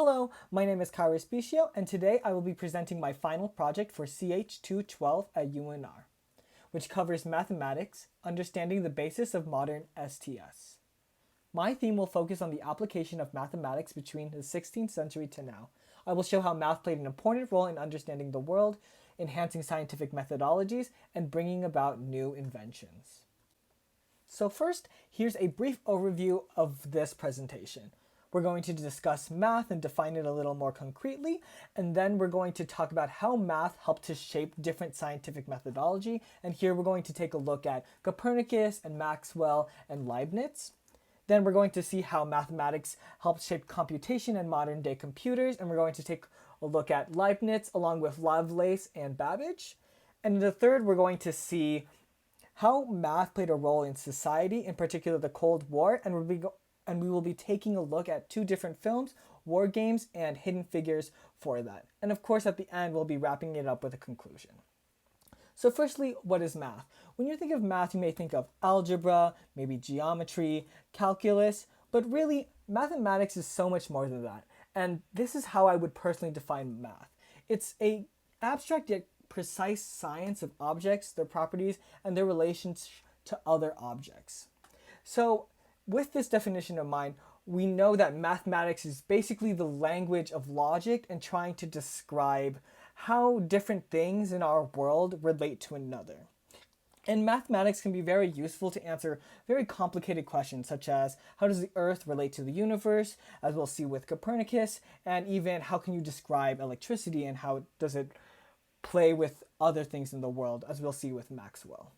Hello, my name is Kyra Spicio, and today I will be presenting my final project for CH212 at UNR, which covers mathematics, understanding the basis of modern STS. My theme will focus on the application of mathematics between the 16th century to now. I will show how math played an important role in understanding the world, enhancing scientific methodologies, and bringing about new inventions. So first, here's a brief overview of this presentation. We're going to discuss math and define it a little more concretely, and then we're going to talk about how math helped to shape different scientific methodology, and here we're going to take a look at Copernicus and Maxwell and Leibniz. Then we're going to see how mathematics helped shape computation and modern day computers, and we're going to take a look at Leibniz along with Lovelace and Babbage. And in the third, we're going to see how math played a role in society, in particular the Cold War, and we will be taking a look at two different films, War Games and Hidden Figures, for that. And of course, at the end, we'll be wrapping it up with a conclusion. So firstly, what is math? When you think of math, you may think of algebra, maybe geometry, calculus, but really, mathematics is so much more than that. And this is how I would personally define math. It's an abstract yet precise science of objects, their properties, and their relations to other objects. So with this definition in mind, we know that mathematics is basically the language of logic and trying to describe how different things in our world relate to another. And mathematics can be very useful to answer very complicated questions, such as how does the Earth relate to the universe, as we'll see with Copernicus, and even how can you describe electricity and how does it play with other things in the world, as we'll see with Maxwell.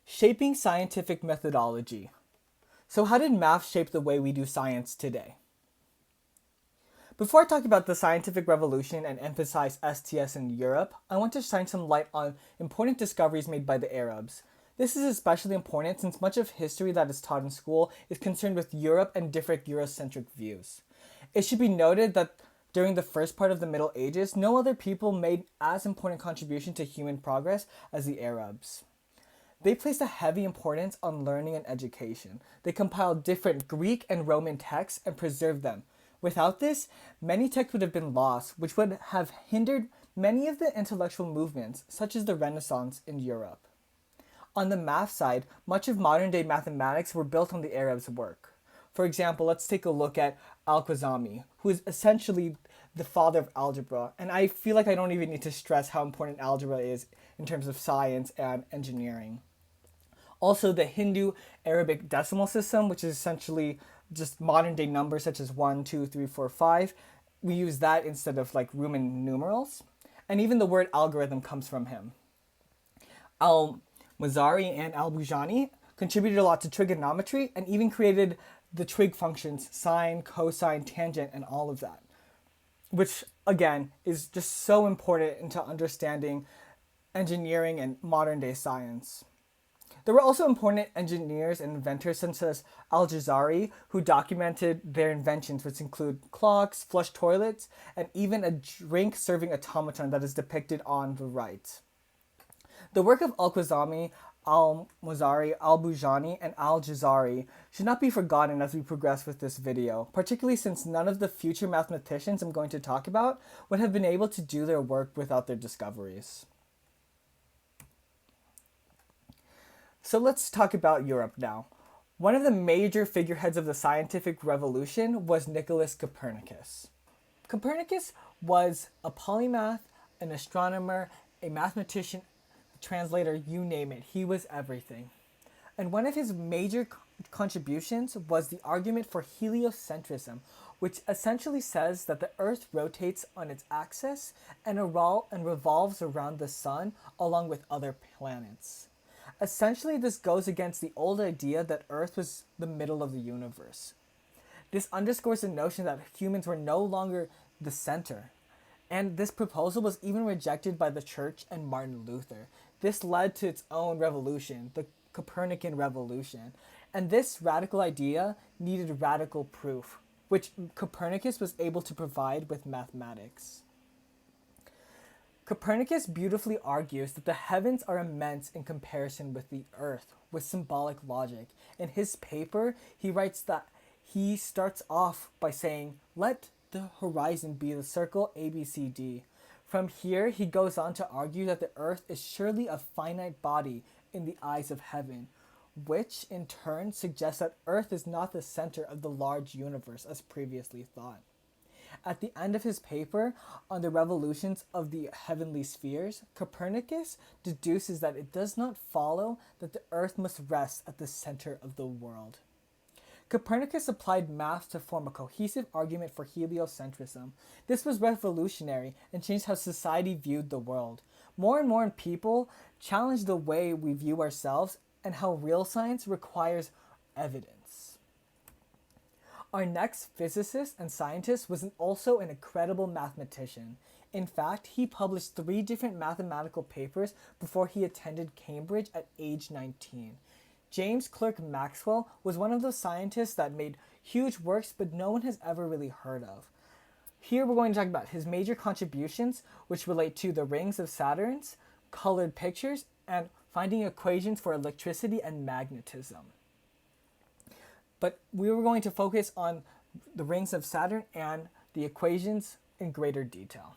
Shaping scientific methodology. So how did math shape the way we do science today? Before I talk about the scientific revolution and emphasize STS in Europe, I want to shine some light on important discoveries made by the Arabs. This is especially important since much of history that is taught in school is concerned with Europe and different Eurocentric views. It should be noted that during the first part of the Middle Ages, no other people made as important contribution to human progress as the Arabs. They placed a heavy importance on learning and education. They compiled different Greek and Roman texts and preserved them. Without this, many texts would have been lost, which would have hindered many of the intellectual movements, such as the Renaissance in Europe. On the math side, much of modern-day mathematics were built on the Arabs' work. For example, let's take a look at Al-Khwarizmi, who is essentially the father of algebra, and I feel like I don't even need to stress how important algebra is in terms of science and engineering. Also, the Hindu-Arabic decimal system, which is essentially just modern-day numbers such as 1, 2, 3, 4, 5. We use that instead of like Roman numerals. And even the word algorithm comes from him. Al-JAZARI and Al-Bujani contributed a lot to trigonometry and even created the trig functions, sine, cosine, tangent, and all of that. Which, again, is just so important into understanding engineering and modern-day science. There were also important engineers and inventors such as AL-JAZARI who documented their inventions, which include clocks, flush toilets, and even a drink-serving automaton that is depicted on the right. The work of Al-Khwarizmi, Al-JAZARI, Al-Bujani, and Al-JAZARI should not be forgotten as we progress with this video, particularly since none of the future mathematicians I'm going to talk about would have been able to do their work without their discoveries. So let's talk about Europe now. One of the major figureheads of the scientific revolution was Nicholas Copernicus. Copernicus was a polymath, an astronomer, a mathematician, a translator, you name it. He was everything. And one of his major contributions was the argument for heliocentrism, which essentially says that the Earth rotates on its axis and revolves around the sun along with other planets. Essentially, this goes against the old idea that Earth was the middle of the universe. This underscores the notion that humans were no longer the center. And this proposal was even rejected by the Church and Martin Luther. This led to its own revolution, the Copernican revolution. And this radical idea needed radical proof, which Copernicus was able to provide with mathematics. Copernicus beautifully argues that the heavens are immense in comparison with the earth, with symbolic logic. In his paper, he writes that He starts off by saying, let the horizon be the circle ABCD. From here, he goes on to argue that the earth is surely a finite body in the eyes of heaven, which in turn suggests that earth is not the center of the large universe as previously thought. At the end of his paper on the revolutions of the heavenly spheres, Copernicus deduces that it does not follow that the earth must rest at the center of the world. Copernicus applied math to form a cohesive argument for heliocentrism. This was revolutionary and changed how society viewed the world. More and more people challenged the way we view ourselves and how real science requires evidence. Our next physicist and scientist was also an incredible mathematician. In fact, he published 3 different mathematical papers before he attended Cambridge at age 19. James Clerk Maxwell was one of those scientists that made huge works but no one has ever really heard of. Here we're going to talk about his major contributions, which relate to the rings of Saturn, colored pictures, and finding equations for electricity and magnetism. But we were going to focus on the rings of Saturn and the equations in greater detail.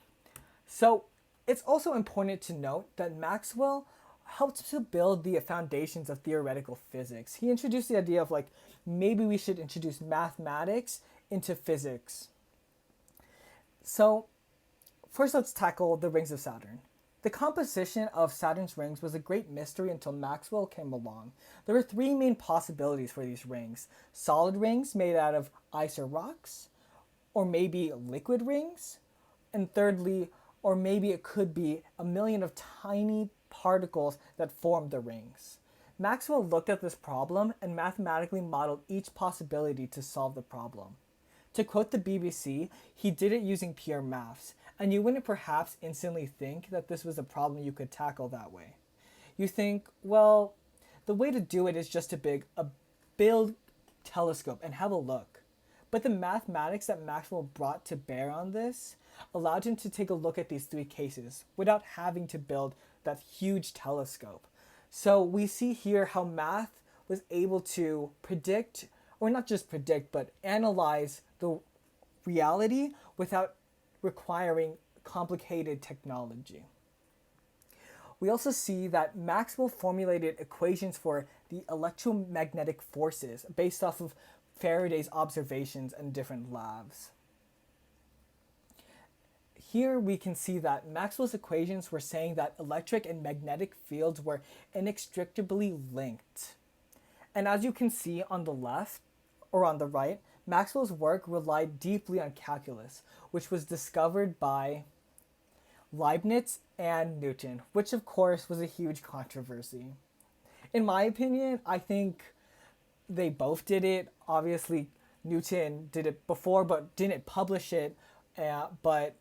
So it's also important to note that Maxwell helped to build the foundations of theoretical physics. He introduced the idea of maybe we should introduce mathematics into physics. So first let's tackle the rings of Saturn. The composition of Saturn's rings was a great mystery until Maxwell came along. There were 3 main possibilities for these rings: solid rings made out of ice or rocks, or maybe liquid rings, and thirdly, or maybe it could be a million of tiny particles that formed the rings. Maxwell looked at this problem and mathematically modeled each possibility to solve the problem. To quote the BBC, he did it using pure maths, and you wouldn't perhaps instantly think that this was a problem you could tackle that way. You think, well, the way to do it is just to build telescope and have a look. But the mathematics that Maxwell brought to bear on this allowed him to take a look at these 3 cases without having to build that huge telescope. So we see here how math was able to predict, or not just predict, but analyze the reality without requiring complicated technology. We also see that Maxwell formulated equations for the electromagnetic forces based off of Faraday's observations in different labs. Here we can see that Maxwell's equations were saying that electric and magnetic fields were inextricably linked. And as you can see on the left, or on the right, Maxwell's work relied deeply on calculus, which was discovered by Leibniz and Newton, which of course was a huge controversy. In my opinion, I think they both did it. Obviously, Newton did it before but didn't publish it, but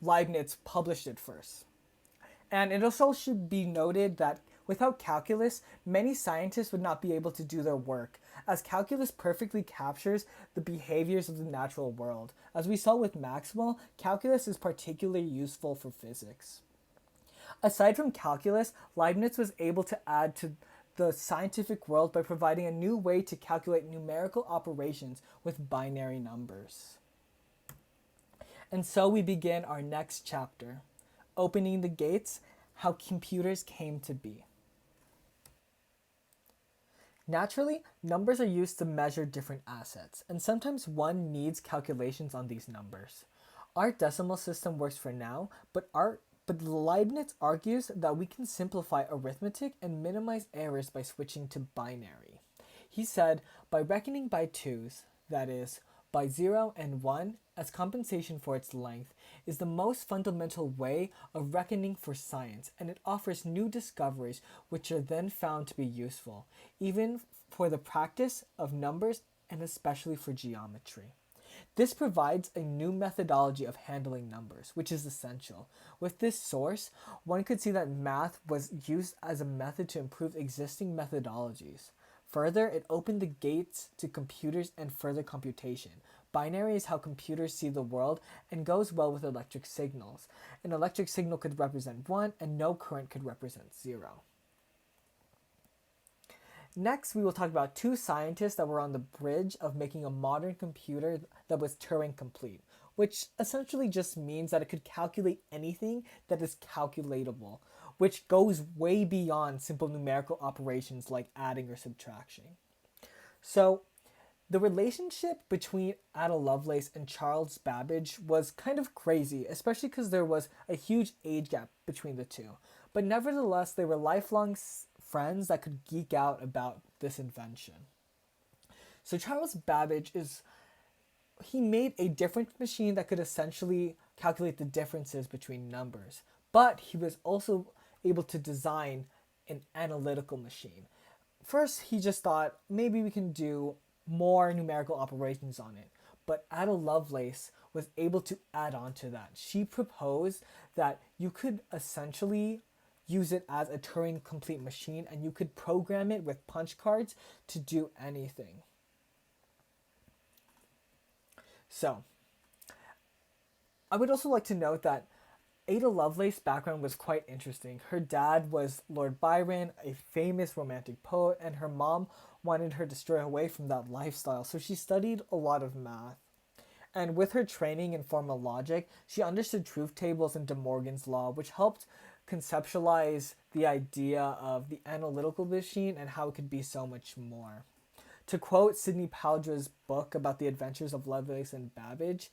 Leibniz published it first. And it also should be noted that without calculus, many scientists would not be able to do their work, as calculus perfectly captures the behaviors of the natural world. As we saw with Maxwell, calculus is particularly useful for physics. Aside from calculus, Leibniz was able to add to the scientific world by providing a new way to calculate numerical operations with binary numbers. And so we begin our next chapter, opening the gates, how computers came to be. Naturally, numbers are used to measure different assets, and sometimes one needs calculations on these numbers. Our decimal system works for now, but Leibniz argues that we can simplify arithmetic and minimize errors by switching to binary. He said, by reckoning by 2s, that is, by 0 and 1, as compensation for its length, is the most fundamental way of reckoning for science, and it offers new discoveries which are then found to be useful, even for the practice of numbers and especially for geometry. This provides a new methodology of handling numbers, which is essential. With this source, one could see that math was used as a method to improve existing methodologies. Further, it opened the gates to computers and further computation. Binary is how computers see the world and goes well with electric signals. An electric signal could represent 1 and no current could represent 0. Next, we will talk about two scientists that were on the bridge of making a modern computer that was Turing complete, which essentially just means that it could calculate anything that is calculatable, which goes way beyond simple numerical operations like adding or subtraction. So, the relationship between Ada Lovelace and Charles Babbage was kind of crazy, especially because there was a huge age gap between the two. But nevertheless, they were lifelong friends that could geek out about this invention. So Charles Babbage he made a different machine that could essentially calculate the differences between numbers, but he was also able to design an analytical machine. First, he just thought maybe we can do more numerical operations on it, but Ada Lovelace was able to add on to that. She proposed that you could essentially use it as a Turing complete machine and you could program it with punch cards to do anything. So, I would also like to note that Ada Lovelace's background was quite interesting. Her dad was Lord Byron, a famous romantic poet, and her mom wanted her to stray away from that lifestyle, so she studied a lot of math. And with her training in formal logic, she understood truth tables and De Morgan's law, which helped conceptualize the idea of the analytical machine and how it could be so much more. To quote Sidney Powdra's book about the adventures of Lovelace and Babbage,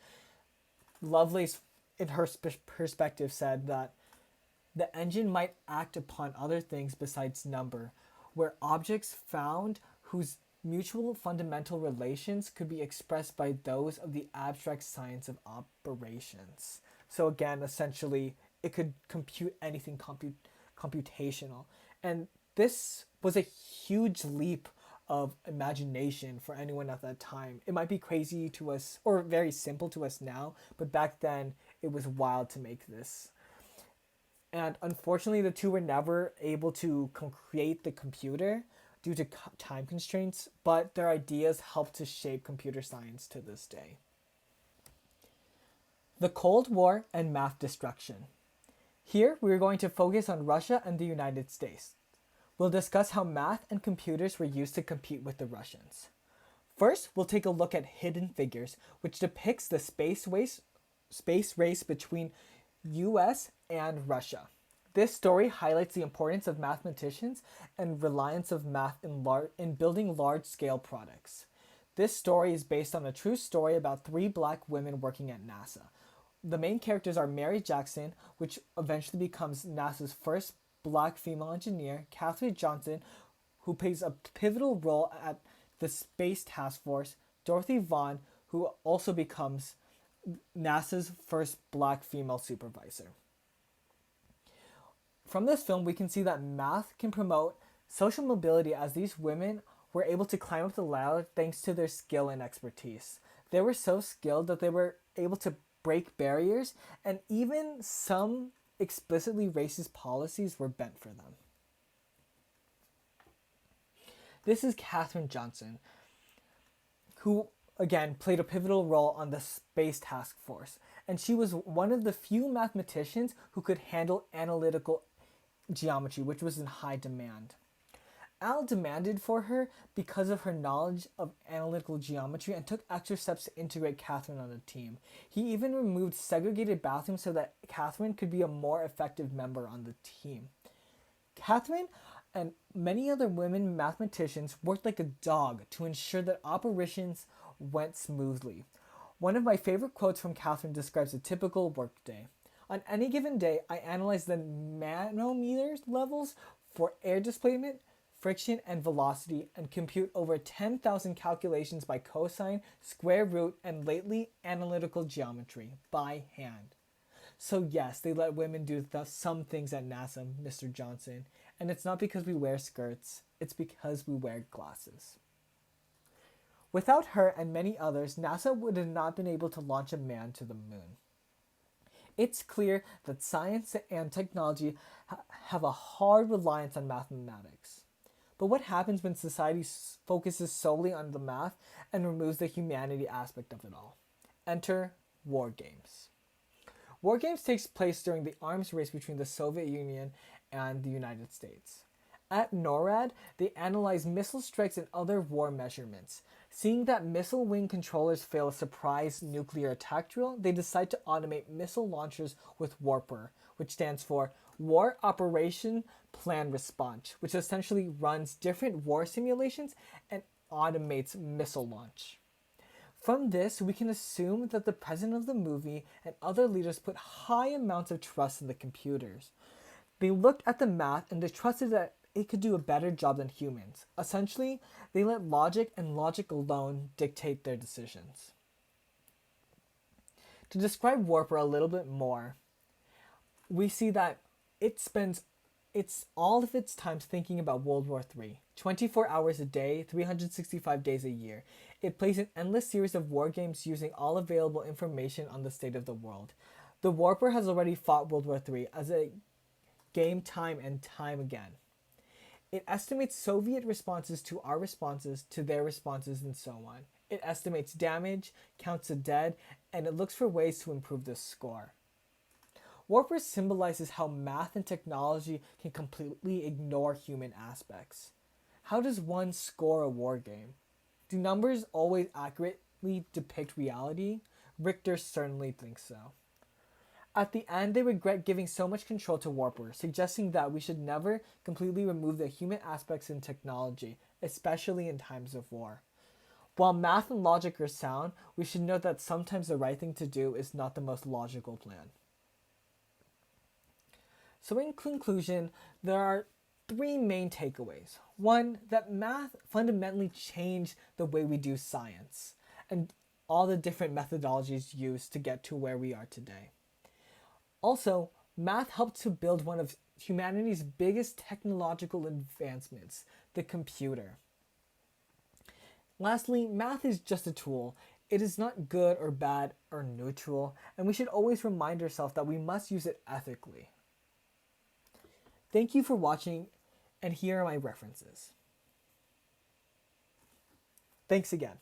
Lovelace, in her perspective, said that the engine might act upon other things besides number, where objects found whose mutual fundamental relations could be expressed by those of the abstract science of operations. So again, essentially, it could compute anything computational. And this was a huge leap of imagination for anyone at that time. It might be crazy to us, or very simple to us now, but back then it was wild to make this. And unfortunately, the two were never able to create the computer due to time constraints, but their ideas helped to shape computer science to this day. The Cold War and math destruction. Here, we are going to focus on Russia and the United States. We'll discuss how math and computers were used to compete with the Russians. First, we'll take a look at Hidden Figures, which depicts the space race between US and Russia. This story highlights the importance of mathematicians and reliance of math in building large-scale products. This story is based on a true story about 3 black women working at NASA. The main characters are Mary Jackson, which eventually becomes NASA's first black female engineer, Katherine Johnson, who plays a pivotal role at the Space Task Force, Dorothy Vaughan, who also becomes NASA's first black female supervisor. From this film, we can see that math can promote social mobility as these women were able to climb up the ladder thanks to their skill and expertise. They were so skilled that they were able to break barriers, and even some explicitly racist policies were bent for them. This is Katherine Johnson, who again played a pivotal role on the Space Task Force, and she was one of the few mathematicians who could handle analytical geometry, which was in high demand. Al demanded for her because of her knowledge of analytical geometry and took extra steps to integrate Katherine on the team. He even removed segregated bathrooms so that Katherine could be a more effective member on the team. Katherine and many other women mathematicians worked like a dog to ensure that operations went smoothly. One of my favorite quotes from Katherine describes a typical workday. On any given day, I analyze the manometer levels for air displacement, friction, and velocity, and compute over 10,000 calculations by cosine, square root, and lately analytical geometry by hand. So yes, they let women do some things at NASA, Mr. Johnson, and it's not because we wear skirts, it's because we wear glasses. Without her and many others, NASA would have not been able to launch a man to the moon. It's clear that science and technology have a hard reliance on mathematics. But what happens when society focuses solely on the math and removes the humanity aspect of it all? Enter war games. War games takes place during the arms race between the Soviet Union and the United States. At NORAD, they analyze missile strikes and other war measurements. Seeing that missile wing controllers fail a surprise nuclear attack drill, they decide to automate missile launchers with WARPER, which stands for War Operation Plan Response, which essentially runs different war simulations and automates missile launch. From this, we can assume that the president of the movie and other leaders put high amounts of trust in the computers. They looked at the math and they trusted that it could do a better job than humans. Essentially, they let logic and logic alone dictate their decisions. To describe Warper a little bit more, we see that it spends all of its time thinking about World War III. 24 hours a day, 365 days a year. It plays an endless series of war games using all available information on the state of the world. The Warper has already fought World War III as a game time and time again. It estimates Soviet responses to our responses to their responses and so on. It estimates damage, counts the dead, and it looks for ways to improve the score. Warper symbolizes how math and technology can completely ignore human aspects. How does one score a war game? Do numbers always accurately depict reality? Richter certainly thinks so. At the end, they regret giving so much control to Warper, suggesting that we should never completely remove the human aspects in technology, especially in times of war. While math and logic are sound, we should note that sometimes the right thing to do is not the most logical plan. So in conclusion, there are 3 main takeaways. 1, that math fundamentally changed the way we do science and all the different methodologies used to get to where we are today. Also, math helped to build one of humanity's biggest technological advancements, the computer. Lastly, math is just a tool. It is not good or bad or neutral, and we should always remind ourselves that we must use it ethically. Thank you for watching, and here are my references. Thanks again.